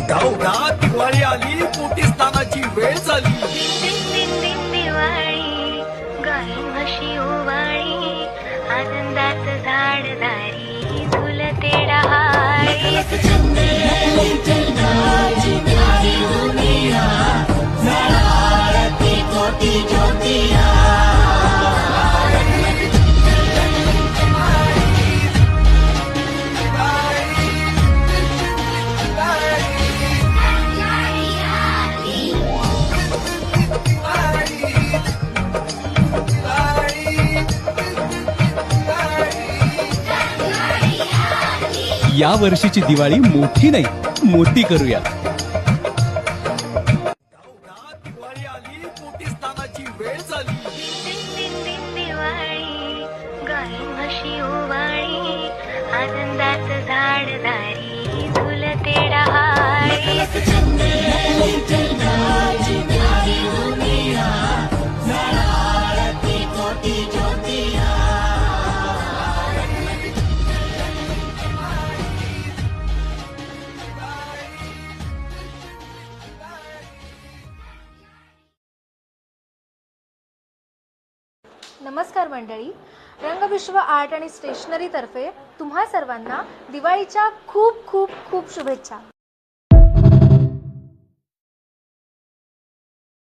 गावगात दिवाळी आली, पोटी स्नानाची वेळ झाली. दिवाळी गाई म्हशी ओवाळी, आनंदात झाडदारी झुलते डहाळी. या वर्षीची दिवाळी मोठी नाही, मोठी करूया. गावगात दिवाळी आली, पोटी स्नानाची वेळ झाली. दिवाळी गाई म्हशी ओवाळी, आनंदात झाडदारी झुलते डहाळी. नमस्कार मंडळी, रंगविश्व आर्ट आणि स्टेशनरी तर्फे तुम्हा सर्वांना दिवाळीच्या खूप खूप खूप शुभेच्छा.